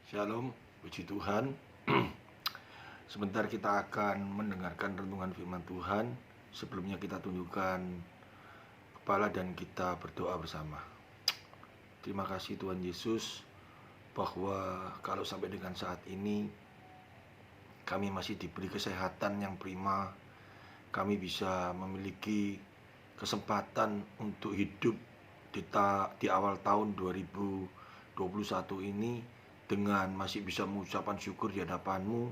Shalom, puji Tuhan. Sebentar kita akan mendengarkan renungan firman Tuhan. Sebelumnya kita tundukkan kepala dan kita berdoa bersama. Terima kasih Tuhan Yesus bahwa kalau sampai dengan saat ini kami masih diberi kesehatan yang prima. Kami bisa memiliki kesempatan untuk hidup di awal tahun 2021 ini dengan masih bisa mengucapkan syukur di hadapan-Mu.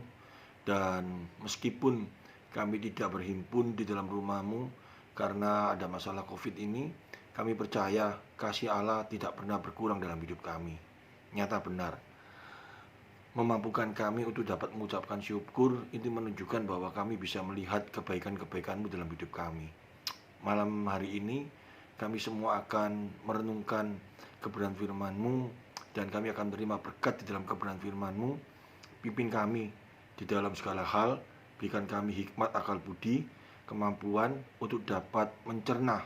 Dan meskipun kami tidak berhimpun di dalam rumah-Mu karena ada masalah COVID ini, kami percaya kasih Allah tidak pernah berkurang dalam hidup kami. Nyata benar, memampukan kami untuk dapat mengucapkan syukur. Ini menunjukkan bahwa kami bisa melihat kebaikan-kebaikan-Mu dalam hidup kami. Malam hari ini kami semua akan merenungkan kebenaran firman-Mu, dan kami akan menerima berkat di dalam kebenaran firman-Mu. Pimpin kami di dalam segala hal, berikan kami hikmat, akal budi, kemampuan untuk dapat mencerna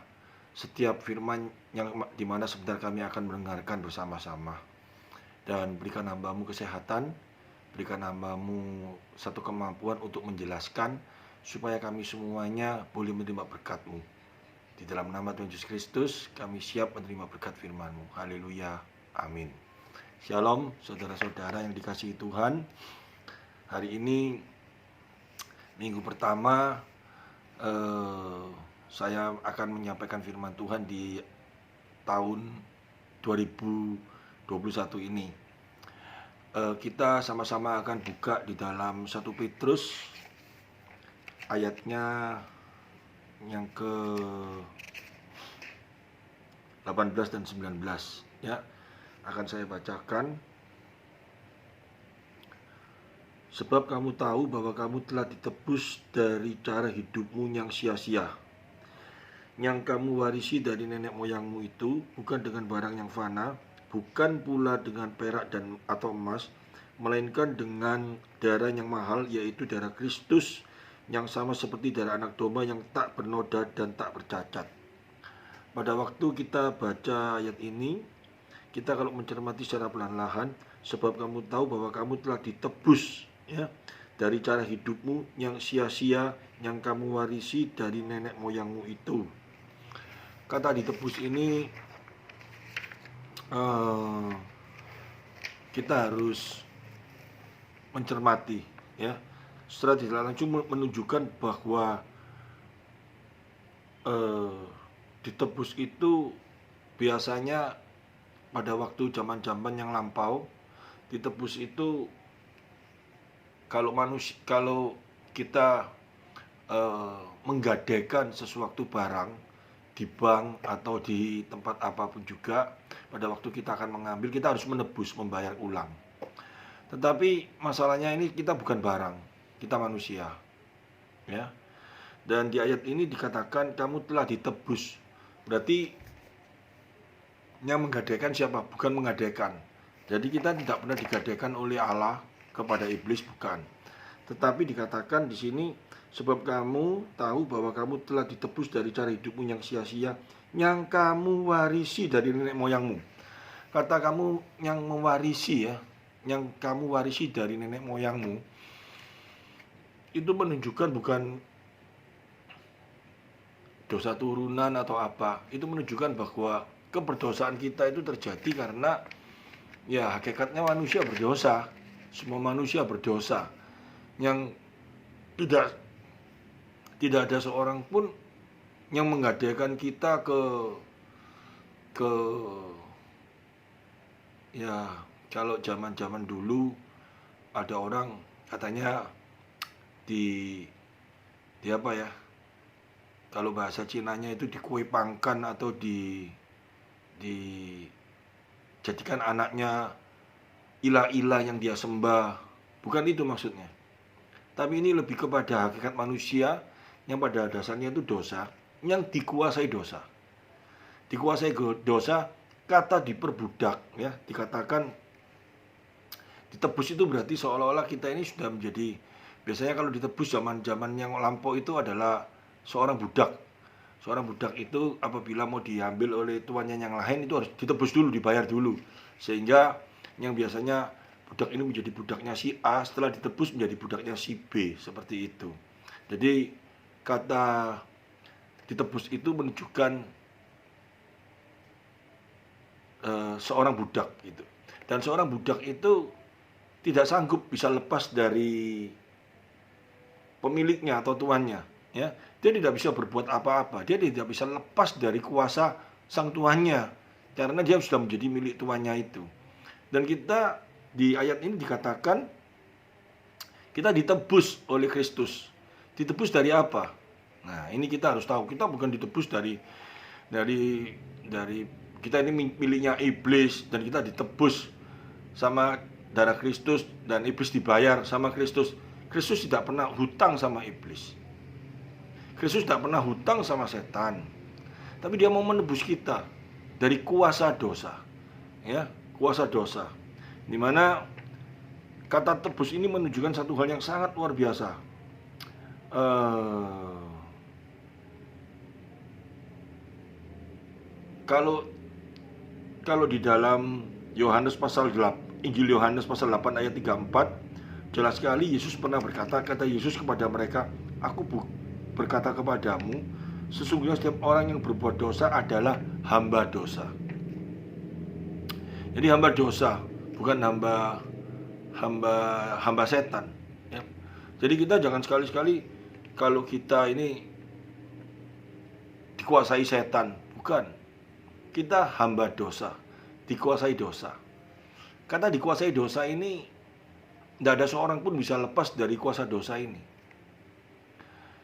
setiap firman yang dimana sebentar kami akan mendengarkan bersama-sama. Dan berikan hamba-Mu kesehatan, berikan hamba-Mu satu kemampuan untuk menjelaskan, supaya kami semuanya boleh menerima berkat-Mu. Di dalam nama Tuhan Yesus Kristus, kami siap menerima berkat firman-Mu. Haleluya, amin. Shalom, saudara-saudara yang dikasihi Tuhan. Hari ini minggu pertama saya akan menyampaikan firman Tuhan di tahun 2021 ini. Kita sama-sama akan buka di dalam 1 Petrus ayatnya yang ke 18 dan 19 ya. Akan saya bacakan. Sebab kamu tahu bahwa kamu telah ditebus dari cara hidupmu yang sia-sia, yang kamu warisi dari nenek moyangmu itu, bukan dengan barang yang fana, bukan pula dengan perak dan atau emas, melainkan dengan darah yang mahal, yaitu darah Kristus, yang sama seperti darah anak domba yang tak bernoda dan tak bercacat. Pada waktu kita baca ayat ini, kita kalau mencermati secara perlahan-lahan, sebab kamu tahu bahwa kamu telah ditebus ya dari cara hidupmu yang sia-sia, yang kamu warisi dari nenek moyangmu itu. Kata ditebus ini kita harus mencermati ya. Secara tidak langsung menunjukkan bahwa ditebus itu biasanya pada waktu zaman-zaman yang lampau, ditebus itu kalau kita menggadaikan sesuatu barang di bank atau di tempat apapun juga, pada waktu kita akan mengambil, kita harus menebus, membayar ulang. Tetapi masalahnya ini kita bukan barang, kita manusia ya. Dan di ayat ini dikatakan kamu telah ditebus. Berarti yang menggadaikan siapa? Bukan menggadaikan. Jadi kita tidak pernah digadaikan oleh Allah kepada iblis, bukan. Tetapi dikatakan di sini, sebab kamu tahu bahwa kamu telah ditebus dari cara hidupmu yang sia-sia, yang kamu warisi dari nenek moyangmu. Kata kamu yang mewarisi ya, yang kamu warisi dari nenek moyangmu, itu menunjukkan bukan dosa turunan atau apa. Itu menunjukkan bahwa keberdosaan kita itu terjadi karena ya hakikatnya manusia berdosa. Semua manusia berdosa. Yang tidak ada seorang pun yang menggadaikan kita ke ya, kalau zaman-zaman dulu ada orang katanya di apa ya, kalau bahasa Cinanya itu dikuepangkan atau dijadikan anaknya ilah-ilah yang dia sembah. Bukan itu maksudnya. Tapi ini lebih kepada hakikat manusia yang pada dasarnya itu dosa, yang dikuasai dosa. Dikuasai dosa, kata diperbudak ya, dikatakan ditebus itu berarti seolah-olah kita ini sudah menjadi, biasanya kalau ditebus zaman-zaman yang lampau itu adalah seorang budak. Seorang budak itu apabila mau diambil oleh tuannya yang lain itu harus ditebus dulu, dibayar dulu. Sehingga yang biasanya budak ini menjadi budaknya si A, setelah ditebus menjadi budaknya si B, seperti itu. Jadi kata ditebus itu menunjukkan seorang budak gitu. Dan seorang budak itu tidak sanggup bisa lepas dari pemiliknya atau tuannya, ya. Dia tidak bisa berbuat apa-apa, dia tidak bisa lepas dari kuasa sang tuannya karena dia sudah menjadi milik tuannya itu. Dan kita di ayat ini dikatakan kita ditebus oleh Kristus. Ditebus dari apa? Nah, ini kita harus tahu, kita bukan ditebus dari kita ini miliknya iblis dan kita ditebus sama darah Kristus dan iblis dibayar sama Kristus. Kristus tidak pernah hutang sama iblis. Kristus tidak pernah hutang sama setan. Tapi dia mau menebus kita dari kuasa dosa. Ya, kuasa dosa. Di mana kata tebus ini menunjukkan satu hal yang sangat luar biasa. Kalau di dalam Yohanes pasal 8, Injil Yohanes pasal 8 ayat 34, jelas sekali Yesus pernah berkata, kata Yesus kepada mereka, aku berkata kepadamu, sesungguhnya setiap orang yang berbuat dosa adalah hamba dosa. Jadi hamba dosa, bukan hamba setan, ya. Jadi kita jangan sekali-sekali kalau kita ini dikuasai setan, bukan. Kita hamba dosa, dikuasai dosa. Kata dikuasai dosa ini, tidak ada seorang pun bisa lepas dari kuasa dosa ini.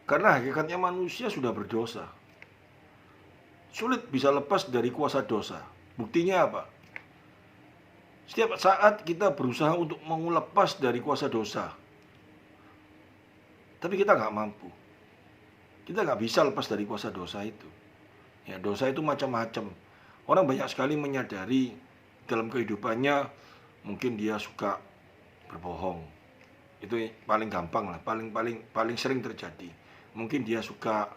Karena hakikatnya manusia sudah berdosa. Sulit bisa lepas dari kuasa dosa. Buktinya apa? Setiap saat kita berusaha untuk melepas dari kuasa dosa, tapi kita nggak mampu. Kita nggak bisa lepas dari kuasa dosa itu. Ya, dosa itu macam-macam. Orang banyak sekali menyadari dalam kehidupannya, mungkin dia suka berbohong. Itu paling gampang lah, paling sering terjadi. Mungkin dia suka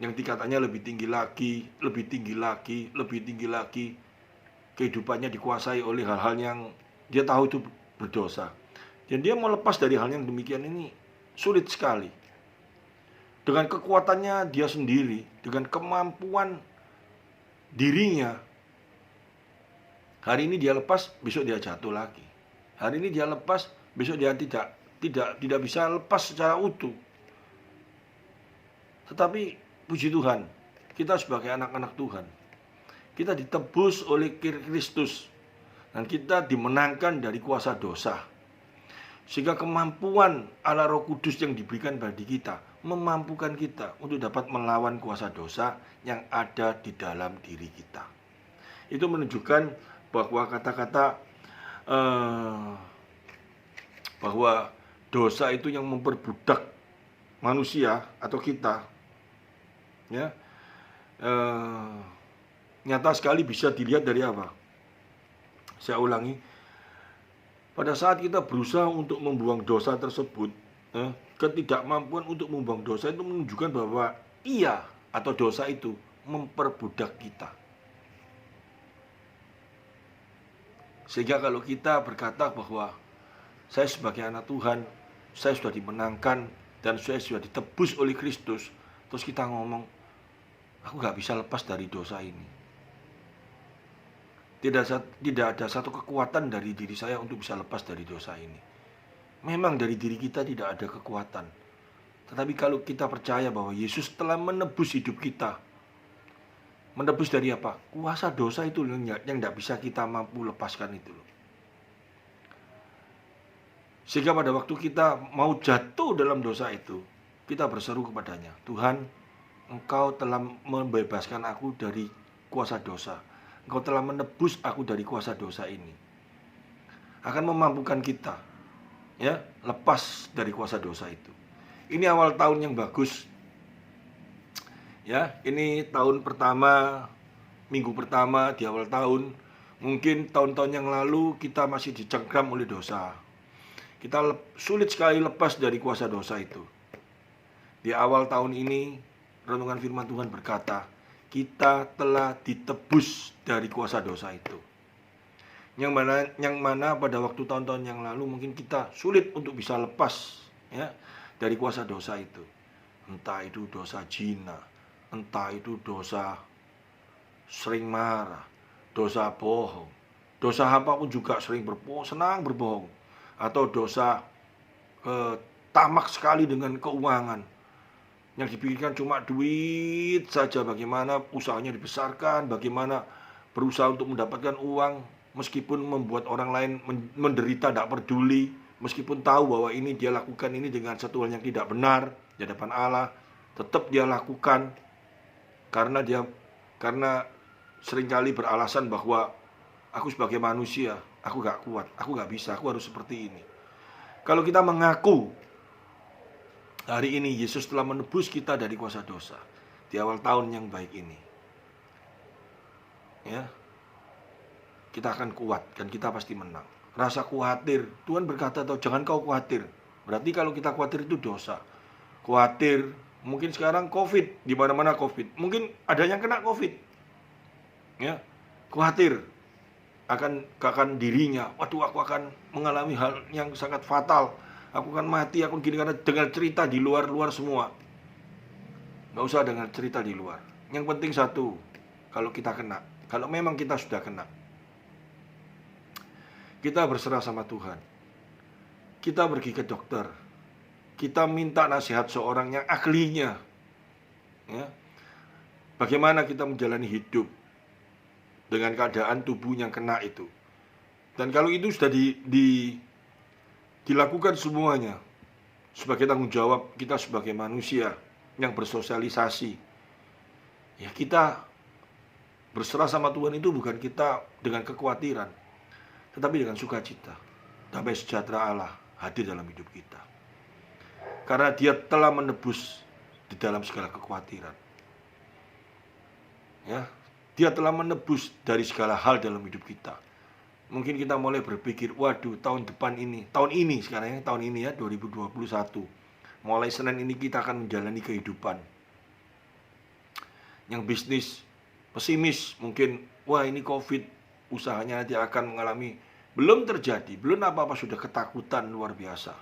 yang tingkatannya lebih tinggi lagi. Kehidupannya dikuasai oleh hal-hal yang dia tahu itu berdosa. Dan dia mau lepas dari hal yang demikian ini sulit sekali. Dengan kekuatannya dia sendiri, dengan kemampuan dirinya, hari ini dia lepas, besok dia jatuh lagi. Hari ini dia lepas, besok dia tidak bisa lepas secara utuh. Tetapi puji Tuhan, kita sebagai anak-anak Tuhan, kita ditebus oleh Kristus dan kita dimenangkan dari kuasa dosa. Sehingga kemampuan Allah Roh Kudus yang diberikan bagi kita memampukan kita untuk dapat melawan kuasa dosa yang ada di dalam diri kita. Itu menunjukkan bahwa kata-kata bahwa dosa itu yang memperbudak manusia atau kita, ya, nyata sekali bisa dilihat dari apa? Saya ulangi, pada saat kita berusaha untuk membuang dosa tersebut, ketidakmampuan untuk membuang dosa itu menunjukkan bahwa ia atau dosa itu memperbudak kita. Sehingga kalau kita berkata bahwa saya sebagai anak Tuhan, saya sudah dimenangkan dan saya sudah ditebus oleh Kristus, terus kita ngomong, aku gak bisa lepas dari dosa ini. Tidak ada satu kekuatan dari diri saya untuk bisa lepas dari dosa ini. Memang dari diri kita tidak ada kekuatan. Tetapi kalau kita percaya bahwa Yesus telah menebus hidup kita. Menebus dari apa? Kuasa dosa itu yang tidak bisa kita mampu lepaskan itu. Sehingga pada waktu kita mau jatuh dalam dosa itu, kita berseru kepadanya, Tuhan, Engkau telah membebaskan aku dari kuasa dosa. Engkau telah menebus aku dari kuasa dosa ini. Akan memampukan kita, ya, lepas dari kuasa dosa itu. Ini awal tahun yang bagus. Ya, ini tahun pertama, minggu pertama di awal tahun. Mungkin tahun-tahun yang lalu kita masih dicengkram oleh dosa. Kita sulit sekali lepas dari kuasa dosa itu. Di awal tahun ini, renungan firman Tuhan berkata, kita telah ditebus dari kuasa dosa itu. Yang mana pada waktu tahun-tahun yang lalu mungkin kita sulit untuk bisa lepas ya dari kuasa dosa itu. Entah itu dosa zina, entah itu dosa sering marah, dosa bohong, dosa apapun juga sering senang berbohong, atau dosa tamak sekali dengan keuangan. Yang dipikirkan cuma duit saja, bagaimana usahanya dibesarkan, bagaimana berusaha untuk mendapatkan uang, meskipun membuat orang lain menderita tidak peduli, meskipun tahu bahwa ini dia lakukan ini dengan satu hal yang tidak benar di hadapan Allah, tetap dia lakukan karena seringkali beralasan bahwa aku sebagai manusia, aku gak kuat, aku gak bisa, aku harus seperti ini. Kalau kita mengaku hari ini Yesus telah menebus kita dari kuasa dosa di awal tahun yang baik ini, ya, kita akan kuat dan kita pasti menang. Rasa khawatir, Tuhan berkata, jangan kau khawatir. Berarti kalau kita khawatir itu dosa. Khawatir, mungkin sekarang COVID, di mana-mana COVID. Mungkin ada yang kena COVID. Ya, khawatir akan dirinya. Waduh, aku akan mengalami hal yang sangat fatal. Aku akan mati, aku gini, karena dengar cerita di luar semua. Gak usah dengar cerita di luar. Yang penting satu, kalau kita kena, kalau memang kita sudah kena, kita berserah sama Tuhan. Kita pergi ke dokter. Kita minta nasihat seorang yang ahlinya. Ya. Bagaimana kita menjalani hidup dengan keadaan tubuh yang kena itu. Dan kalau itu sudah dilakukan semuanya sebagai tanggung jawab kita sebagai manusia yang bersosialisasi, ya kita berserah sama Tuhan itu bukan kita dengan kekhawatiran, tetapi dengan sukacita. Damai sejahtera Allah hadir dalam hidup kita, karena Dia telah menebus di dalam segala kekhawatiran. Ya, Dia telah menebus dari segala hal dalam hidup kita. Mungkin kita mulai berpikir, waduh, tahun ini sekarang ya, tahun ini ya, 2021. Mulai Senin ini kita akan menjalani kehidupan. Yang bisnis pesimis, mungkin, wah ini COVID, usahanya nanti akan mengalami, belum terjadi, belum apa-apa sudah ketakutan luar biasa.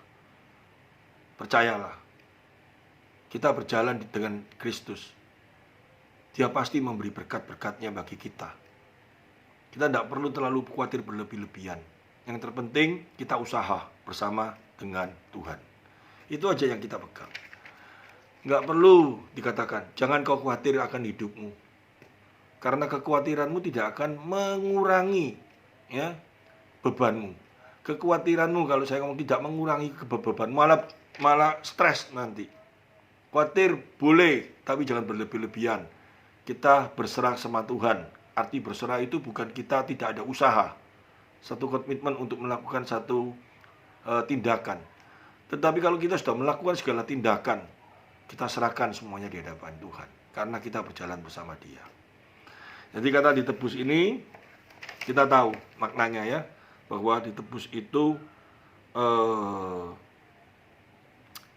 Percayalah, kita berjalan dengan Kristus. Dia pasti memberi berkat-berkatnya bagi kita. Kita tidak perlu terlalu khawatir berlebih-lebihan. Yang terpenting kita usaha bersama dengan Tuhan. Itu aja yang kita pegang. Nggak perlu dikatakan, jangan kau khawatir akan hidupmu. Karena kekhawatiranmu tidak akan mengurangi ya bebanmu. Kekhawatiranmu, kalau saya ngomong, tidak mengurangi beban, malah stres nanti. Khawatir boleh, tapi jangan berlebih-lebihan. Kita berserah sama Tuhan. Arti berserah itu bukan kita tidak ada usaha, satu komitmen untuk melakukan satu tindakan. Tetapi kalau kita sudah melakukan segala tindakan, kita serahkan semuanya di hadapan Tuhan, karena kita berjalan bersama Dia. Jadi kata ditebus ini, kita tahu maknanya ya, bahwa ditebus itu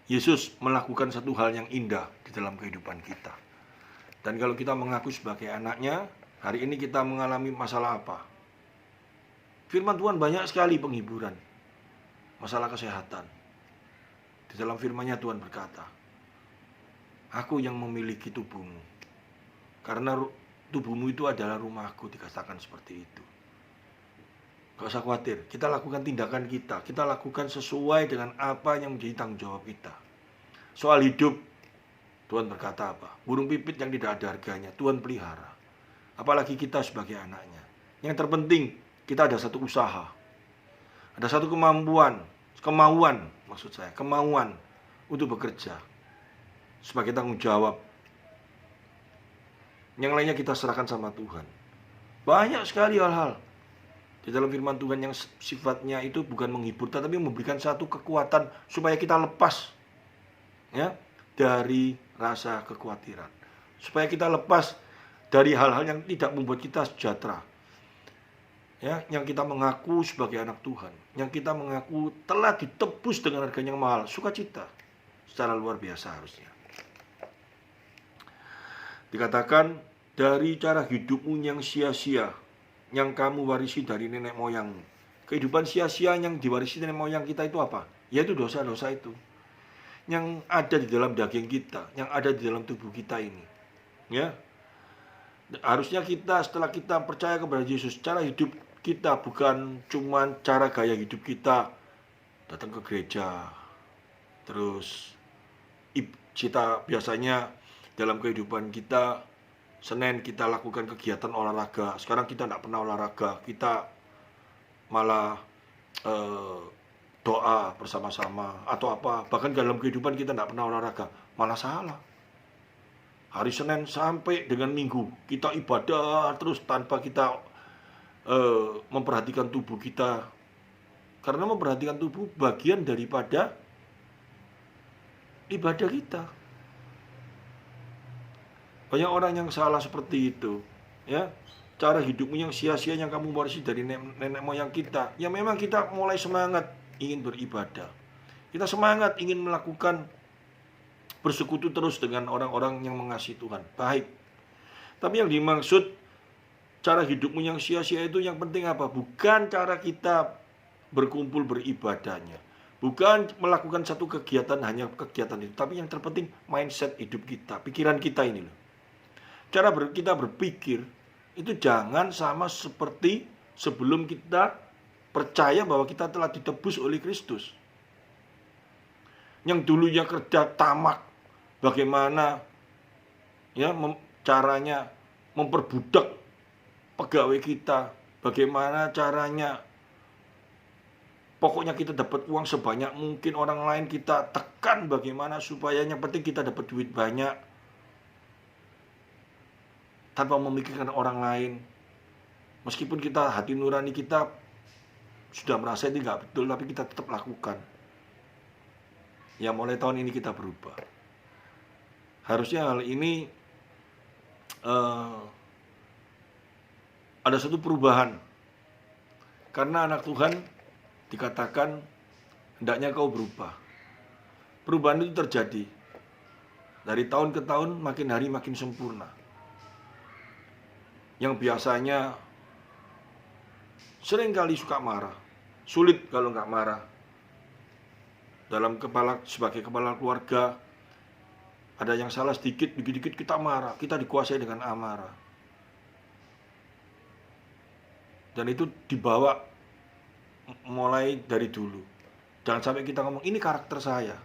Yesus melakukan satu hal yang indah di dalam kehidupan kita. Dan kalau kita mengaku sebagai anaknya, hari ini kita mengalami masalah apa? Firman Tuhan banyak sekali penghiburan. Masalah kesehatan. Di dalam firman-Nya Tuhan berkata, aku yang memiliki tubuhmu. Karena tubuhmu itu adalah rumahku, dikatakan seperti itu. Gak usah khawatir, kita lakukan tindakan kita. Kita lakukan sesuai dengan apa yang menjadi tanggung jawab kita. Soal hidup, Tuhan berkata apa? Burung pipit yang tidak ada harganya, Tuhan pelihara. Apalagi kita sebagai anaknya. Yang terpenting, kita ada satu usaha. Ada satu kemauan untuk bekerja. Sebagai tanggung jawab. Yang lainnya kita serahkan sama Tuhan. Banyak sekali hal-hal di dalam firman Tuhan yang sifatnya itu bukan menghibur, tetapi memberikan satu kekuatan supaya kita lepas ya dari rasa kekhawatiran. Supaya kita lepas dari hal-hal yang tidak membuat kita sejahtera. Ya, yang kita mengaku sebagai anak Tuhan, yang kita mengaku telah ditebus dengan harga yang mahal, sukacita secara luar biasa harusnya. Dikatakan dari cara hidupmu yang sia-sia, yang kamu warisi dari nenek moyangmu. Kehidupan sia-sia yang diwarisi nenek moyang kita itu apa? Yaitu dosa-dosa itu yang ada di dalam daging kita, yang ada di dalam tubuh kita ini. Ya, harusnya kita setelah kita percaya kepada Yesus, cara hidup kita bukan cuma cara gaya hidup kita datang ke gereja, terus kita biasanya dalam kehidupan kita Senin kita lakukan kegiatan olahraga. Sekarang kita tidak pernah olahraga, kita malah doa bersama-sama atau apa. Bahkan dalam kehidupan kita tidak pernah olahraga, malah salah. Hari Senin sampai dengan Minggu kita ibadah terus tanpa kita memperhatikan tubuh kita. Karena memperhatikan tubuh bagian daripada ibadah kita. Banyak orang yang salah seperti itu, ya. Cara hidupmu yang sia-sia yang kamu warisi dari nenek moyang kita. Ya memang kita mulai semangat ingin beribadah. Kita semangat ingin melakukan bersekutu terus dengan orang-orang yang mengasihi Tuhan. Baik. Tapi yang dimaksud cara hidupmu yang sia-sia itu yang penting apa? Bukan cara kita berkumpul beribadahnya. Bukan melakukan satu kegiatan hanya kegiatan itu. Tapi yang terpenting mindset hidup kita, pikiran kita ini loh. Cara kita berpikir itu jangan sama seperti sebelum kita percaya bahwa kita telah ditebus oleh Kristus. Yang dulunya kerja tamak, bagaimana ya caranya memperbudak pegawai kita, bagaimana caranya pokoknya kita dapat uang sebanyak mungkin, orang lain kita tekan bagaimana supaya yang penting kita dapat duit banyak. Tanpa memikirkan orang lain. Meskipun kita hati nurani kita sudah merasa itu nggak betul, tapi kita tetap lakukan. Ya mulai tahun ini kita berubah. Harusnya hal ini ada satu perubahan. Karena anak Tuhan dikatakan hendaknya kau berubah. Perubahan itu terjadi. Dari tahun ke tahun makin hari makin sempurna. Yang biasanya seringkali suka marah, sulit kalau nggak marah. Sebagai kepala keluarga, ada yang salah sedikit, dikit-dikit kita marah, kita dikuasai dengan amarah. Dan itu dibawa mulai dari dulu. Jangan sampai kita ngomong, ini karakter saya.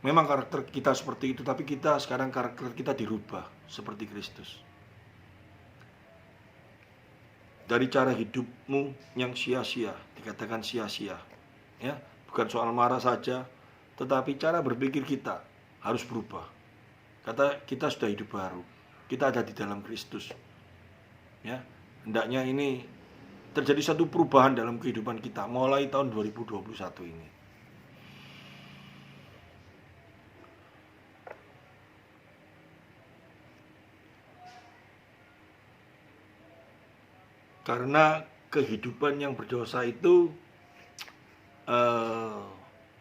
Memang karakter kita seperti itu, tapi kita sekarang karakter kita dirubah seperti Kristus. Dari cara hidupmu yang sia-sia, dikatakan sia-sia, ya, bukan soal marah saja, tetapi cara berpikir kita harus berubah. Kata kita sudah hidup baru, kita ada di dalam Kristus, ya. Hendaknya ini terjadi satu perubahan dalam kehidupan kita mulai tahun 2021 ini. Karena kehidupan yang berdosa itu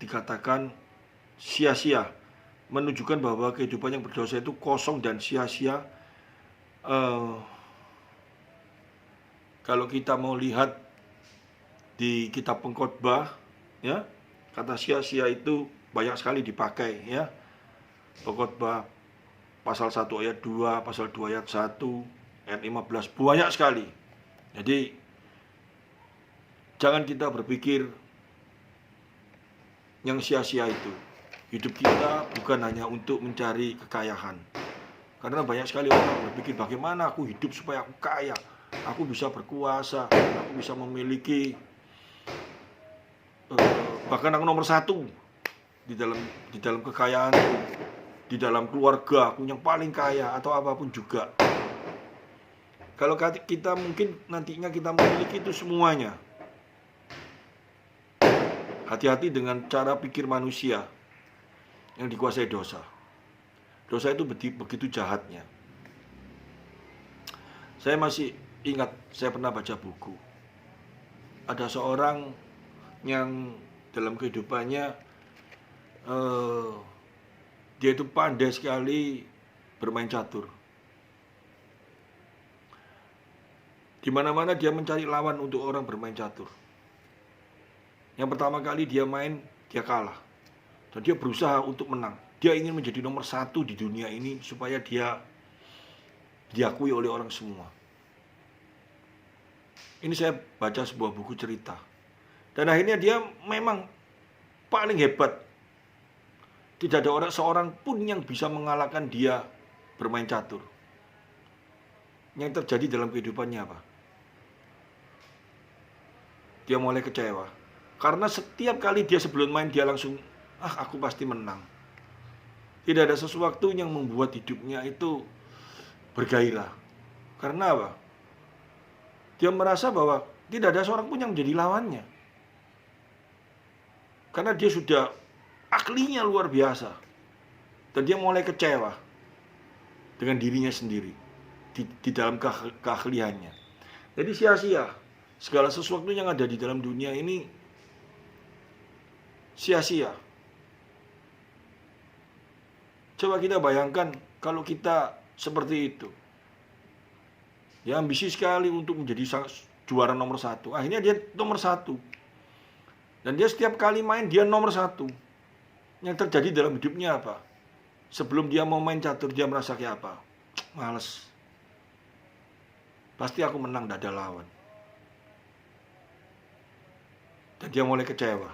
dikatakan sia-sia, menunjukkan bahwa kehidupan yang berdosa itu kosong dan sia-sia. Kalau kita mau lihat di kitab Pengkhotbah, ya, kata sia-sia itu banyak sekali dipakai, ya. Pengkhotbah pasal 1 ayat 2, pasal 2 ayat 1, ayat 15, banyak sekali. Jadi jangan kita berpikir yang sia-sia itu. Hidup kita bukan hanya untuk mencari kekayaan. Karena banyak sekali orang berpikir bagaimana aku hidup supaya aku kaya, aku bisa berkuasa, aku bisa memiliki bahkan aku nomor 1 di dalam kekayaanku, di dalam keluarga aku yang paling kaya atau apapun juga. Kalau kita mungkin nantinya kita memiliki itu semuanya, hati-hati dengan cara pikir manusia yang dikuasai dosa. Dosa itu begitu jahatnya. Saya masih ingat, saya pernah baca buku. Ada seorang yang dalam kehidupannya dia itu pandai sekali bermain catur. Di mana-mana dia mencari lawan untuk orang bermain catur. Yang pertama kali dia main, dia kalah. Dan dia berusaha untuk menang. Dia ingin menjadi nomor 1 di dunia ini supaya dia diakui oleh orang semua. Ini saya baca sebuah buku cerita. Dan akhirnya dia memang paling hebat. Tidak ada seorang pun yang bisa mengalahkan dia bermain catur. Yang terjadi dalam kehidupannya apa? Dia mulai kecewa. Karena setiap kali dia sebelum main dia langsung, aku pasti menang. Tidak ada sesuatu yang membuat hidupnya itu bergairah. Karena apa? Dia merasa bahwa tidak ada seorang pun yang menjadi lawannya. Karena dia sudah ahlinya luar biasa. Dan dia mulai kecewa dengan dirinya sendiri di dalam keahliannya. Jadi sia-sia. Segala sesuatu yang ada di dalam dunia ini sia-sia. Coba kita bayangkan kalau kita seperti itu. Ya, ambisi sekali untuk menjadi juara nomor 1. Akhirnya dia nomor 1. Dan dia setiap kali main dia nomor 1. Yang terjadi dalam hidupnya apa? Sebelum dia mau main catur dia merasa kayak apa? Males. Pasti aku menang, tidak ada lawan. Dan dia mulai kecewa.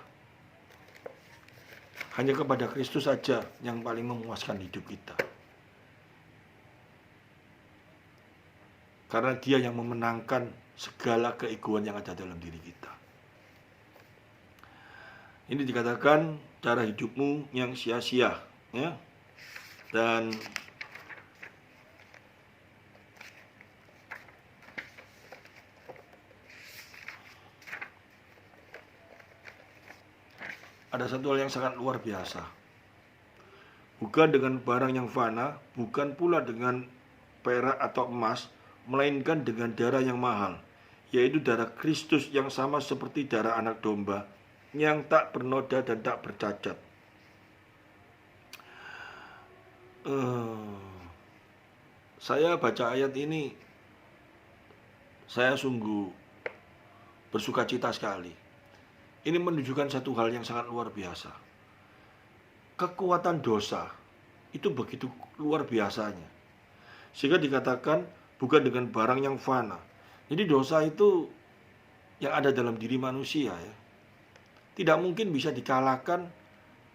Hanya kepada Kristus saja yang paling memuaskan hidup kita. Karena dia yang memenangkan segala keegoan yang ada dalam diri kita. Ini dikatakan cara hidupmu yang sia-sia, ya. Dan ada satu hal yang sangat luar biasa. Bukan dengan barang yang fana, bukan pula dengan perak atau emas, melainkan dengan darah yang mahal, yaitu darah Kristus yang sama seperti darah anak domba, yang tak bernoda dan tak bercacat. Saya baca ayat ini, saya sungguh bersuka cita sekali. Ini menunjukkan satu hal yang sangat luar biasa. Kekuatan dosa itu begitu luar biasanya. Sehingga dikatakan bukan dengan barang yang fana. Jadi dosa itu yang ada dalam diri manusia, ya, tidak mungkin bisa dikalahkan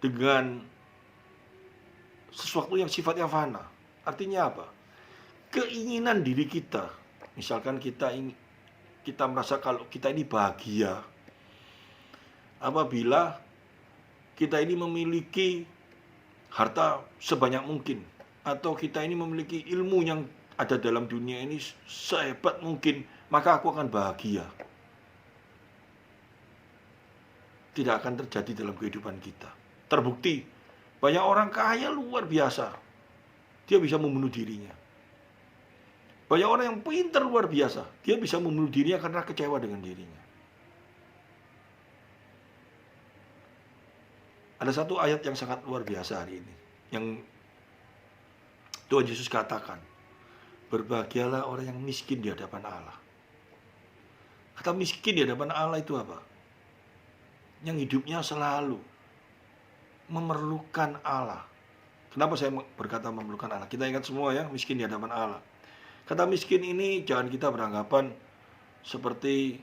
dengan sesuatu yang sifatnya fana. Artinya apa? Keinginan diri kita. Misalkan kita merasa kalau kita ini bahagia apabila kita ini memiliki harta sebanyak mungkin, atau kita ini memiliki ilmu yang ada dalam dunia ini sehebat mungkin, maka aku akan bahagia. Tidak akan terjadi dalam kehidupan kita. Terbukti, banyak orang kaya luar biasa, dia bisa membunuh dirinya. Banyak orang yang pintar luar biasa, dia bisa membunuh dirinya karena kecewa dengan dirinya. Ada satu ayat yang sangat luar biasa hari ini, yang Tuhan Yesus katakan, berbahagialah orang yang miskin di hadapan Allah. Kata miskin di hadapan Allah itu apa? Yang hidupnya selalu memerlukan Allah. Kenapa saya berkata memerlukan Allah? Kita ingat semua, ya, miskin di hadapan Allah. Kata miskin ini jangan kita beranggapan seperti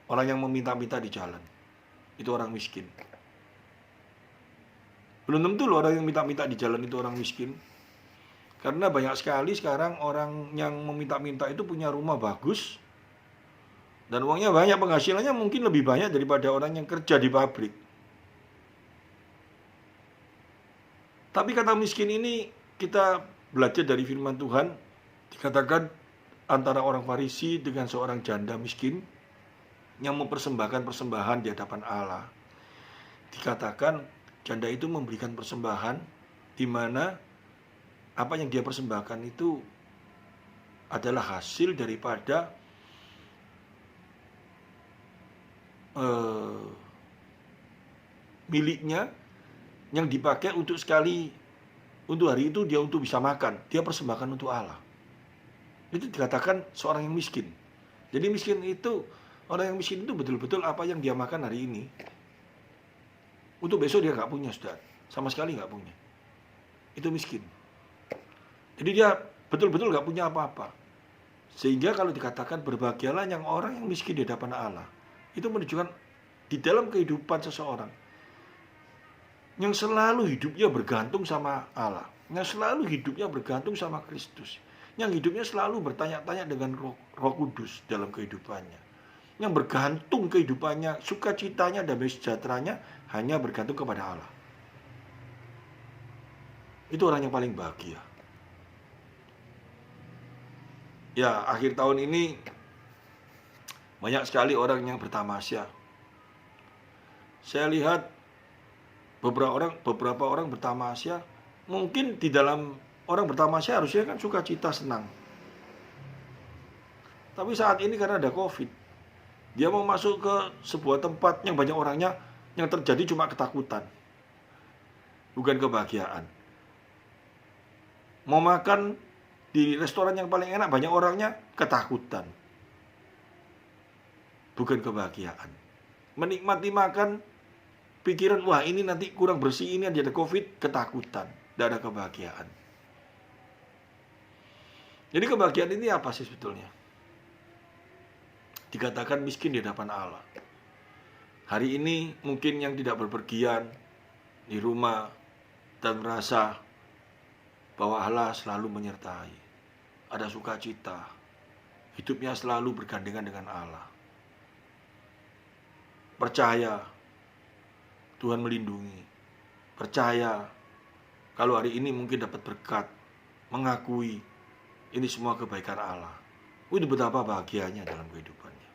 orang yang meminta-minta di jalan. Itu orang miskin. Belum tentu loh orang yang minta-minta di jalan itu orang miskin. Karena banyak sekali sekarang orang yang meminta-minta itu punya rumah bagus, dan uangnya banyak, penghasilannya mungkin lebih banyak daripada orang yang kerja di pabrik. Tapi kata miskin ini kita belajar dari firman Tuhan, dikatakan antara orang Farisi dengan seorang janda miskin yang mempersembahkan persembahan di hadapan Allah. Dikatakan janda itu memberikan persembahan di mana apa yang dia persembahkan itu adalah hasil daripada miliknya yang dipakai untuk sekali Untuk hari itu dia untuk bisa makan, dia persembahkan untuk Allah. Itu dikatakan seorang yang miskin. Jadi miskin itu, orang yang miskin itu betul-betul apa yang dia makan hari ini. Untuk besok dia nggak punya, saudara. Sama sekali nggak punya. Itu miskin. Jadi dia betul-betul nggak punya apa-apa. Sehingga kalau dikatakan berbahagialah yang orang yang miskin di hadapan Allah, itu menunjukkan di dalam kehidupan seseorang yang selalu hidupnya bergantung sama Allah, yang selalu hidupnya bergantung sama Kristus, yang hidupnya selalu bertanya-tanya dengan Roh Kudus dalam kehidupannya, yang bergantung kehidupannya, sukacitanya, damai sejahteranya hanya bergantung kepada Allah. Itu orang yang paling bahagia. Ya, akhir tahun ini banyak sekali orang yang bertamasya. Saya lihat beberapa orang bertamasya, mungkin di dalam orang bertamasya harusnya kan sukacita, senang. Tapi saat ini karena ada COVID, dia mau masuk ke sebuah tempat yang banyak orangnya, yang terjadi cuma ketakutan, bukan kebahagiaan. Mau makan di restoran yang paling enak, banyak orangnya, ketakutan, bukan kebahagiaan. Menikmati makan, pikiran, wah ini nanti kurang bersih, ini ada COVID, ketakutan, tidak ada kebahagiaan. Jadi kebahagiaan ini apa sih sebetulnya? Dikatakan miskin di hadapan Allah. Hari ini mungkin yang tidak berpergian di rumah dan merasa bahwa Allah selalu menyertai, ada sukacita, hidupnya selalu bergandengan dengan Allah. Percaya Tuhan melindungi, percaya kalau hari ini mungkin dapat berkat, mengakui ini semua kebaikan Allah. Itu betapa bahagianya dalam kehidupannya.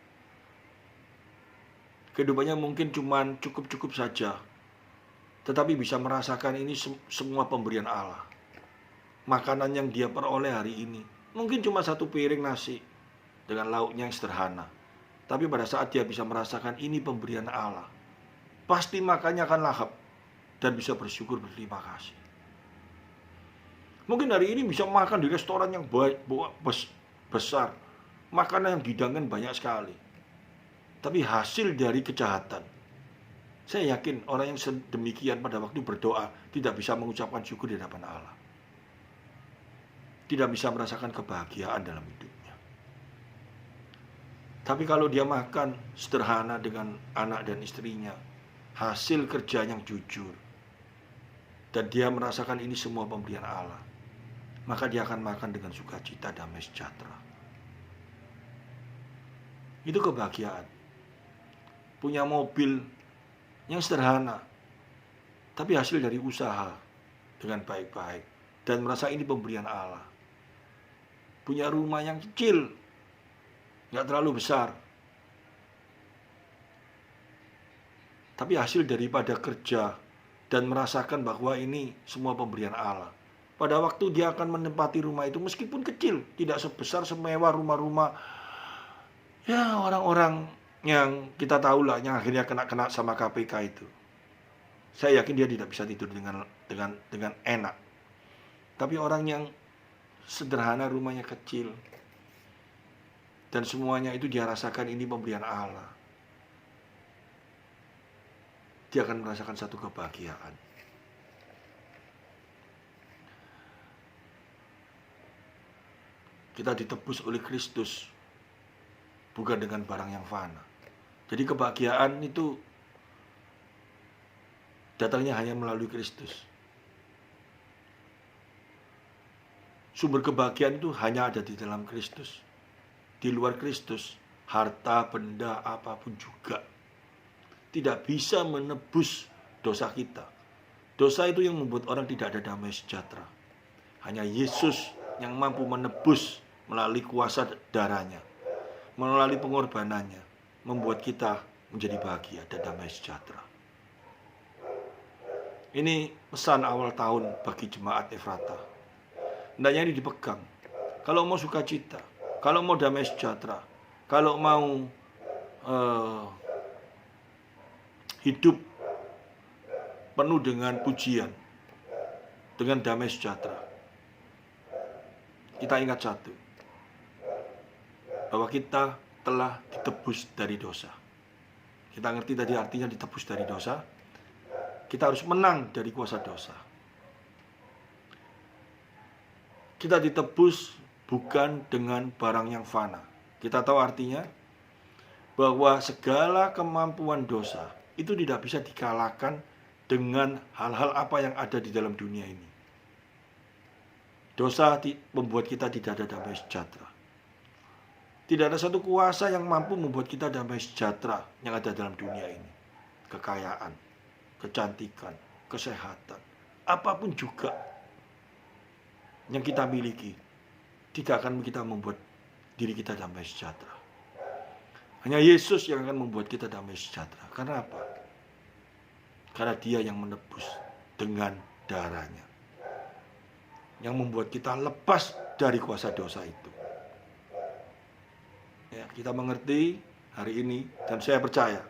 Kehidupannya mungkin cuma cukup-cukup saja, tetapi bisa merasakan ini semua pemberian Allah. Makanan yang dia peroleh hari ini mungkin cuma satu piring nasi dengan lauknya yang sederhana, tapi pada saat dia bisa merasakan ini pemberian Allah, pasti makannya akan lahap dan bisa bersyukur, berterima kasih. Mungkin hari ini bisa makan di restoran yang besar, makanan yang dihidangkan banyak sekali, tapi hasil dari kejahatan. Saya yakin orang yang sedemikian pada waktu berdoa tidak bisa mengucapkan syukur di hadapan Allah, tidak bisa merasakan kebahagiaan dalam hidupnya. Tapi kalau dia makan sederhana dengan anak dan istrinya, hasil kerja yang jujur, dan dia merasakan ini semua pemberian Allah, maka dia akan makan dengan sukacita, damai sejahtera. Itu kebahagiaan. Punya mobil yang sederhana, tapi hasil dari usaha dengan baik-baik, dan merasa ini pemberian Allah. Punya rumah yang kecil, nggak terlalu besar, tapi hasil daripada kerja dan merasakan bahwa ini semua pemberian Allah. Pada waktu dia akan menempati rumah itu, meskipun kecil, tidak sebesar semewah rumah-rumah ya orang-orang yang kita tahu lah, yang akhirnya kena sama KPK itu. Saya yakin dia tidak bisa tidur dengan enak. Tapi orang yang sederhana, rumahnya kecil, dan semuanya itu dia rasakan ini pemberian Allah, dia akan merasakan satu kebahagiaan. Kita ditebus oleh Kristus, bukan dengan barang yang fana. Jadi kebahagiaan itu datangnya hanya melalui Kristus. Sumber kebahagiaan itu hanya ada di dalam Kristus. Di luar Kristus, harta, benda, apapun juga tidak bisa menebus dosa kita. Dosa itu yang membuat orang tidak ada damai sejahtera. Hanya Yesus yang mampu menebus melalui kuasa darahnya, melalui pengorbanannya, membuat kita menjadi bahagia dan damai sejahtera. Ini pesan awal tahun bagi jemaat Efrata. Hendaknya ini dipegang. Kalau mau sukacita, kalau mau damai sejahtera, kalau mau hidup penuh dengan pujian dengan damai sejahtera. Kita ingat satu, bahwa kita telah ditebus dari dosa. Kita ngerti tadi artinya ditebus dari dosa. Kita harus menang dari kuasa dosa. Kita ditebus bukan dengan barang yang fana. Kita tahu artinya bahwa segala kemampuan dosa itu tidak bisa dikalahkan dengan hal-hal apa yang ada di dalam dunia ini. Dosa membuat kita tidak ada damai sejahtera. Tidak ada satu kuasa yang mampu membuat kita damai sejahtera yang ada dalam dunia ini. Kekayaan, kecantikan, kesehatan, apapun juga yang kita miliki tidak akan kita membuat diri kita damai sejahtera. Hanya Yesus yang akan membuat kita damai sejahtera. Karena apa? Karena Dia yang menebus dengan darahnya, yang membuat kita lepas dari kuasa dosa itu. Ya, kita mengerti hari ini, dan saya percaya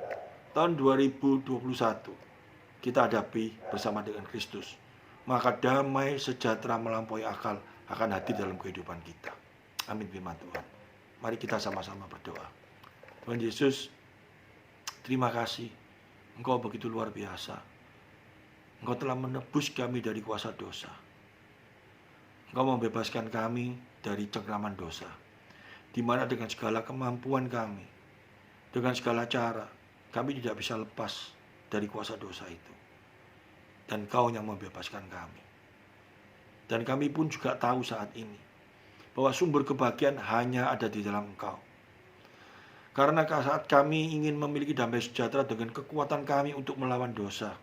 tahun 2021 kita hadapi bersama dengan Kristus. Maka damai sejahtera melampaui akal akan hadir dalam kehidupan kita. Amin firman Tuhan. Mari kita sama-sama berdoa. Tuhan Yesus, terima kasih. Engkau begitu luar biasa. Engkau telah menebus kami dari kuasa dosa. Engkau membebaskan kami dari cengkraman dosa, di mana dengan segala kemampuan kami, dengan segala cara, kami tidak bisa lepas dari kuasa dosa itu. Dan Kau yang membebaskan kami. Dan kami pun juga tahu saat ini bahwa sumber kebahagiaan hanya ada di dalam Engkau. Karena saat kami ingin memiliki damai sejahtera dengan kekuatan kami untuk melawan dosa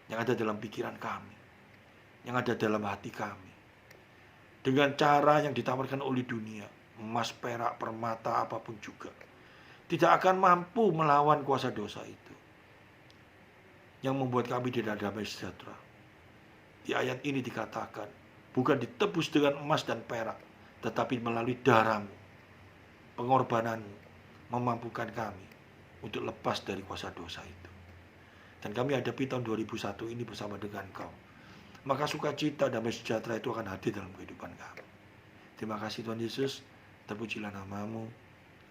yang ada dalam pikiran kami, yang ada dalam hati kami, dengan cara yang ditawarkan oleh dunia, emas, perak, permata, apapun juga, tidak akan mampu melawan kuasa dosa itu, yang membuat kami tidak damai sejahtera. Di ayat ini dikatakan, bukan ditebus dengan emas dan perak, tetapi melalui darah-Mu, pengorbanan-Mu, memampukan kami untuk lepas dari kuasa dosa itu. Dan kami hadapi tahun 2001 ini bersama dengan Kau. Maka sukacita damai sejahtera itu akan hadir dalam kehidupan kami. Terima kasih Tuhan Yesus. Terpujilah nama-Mu.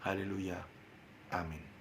Haleluya. Amin.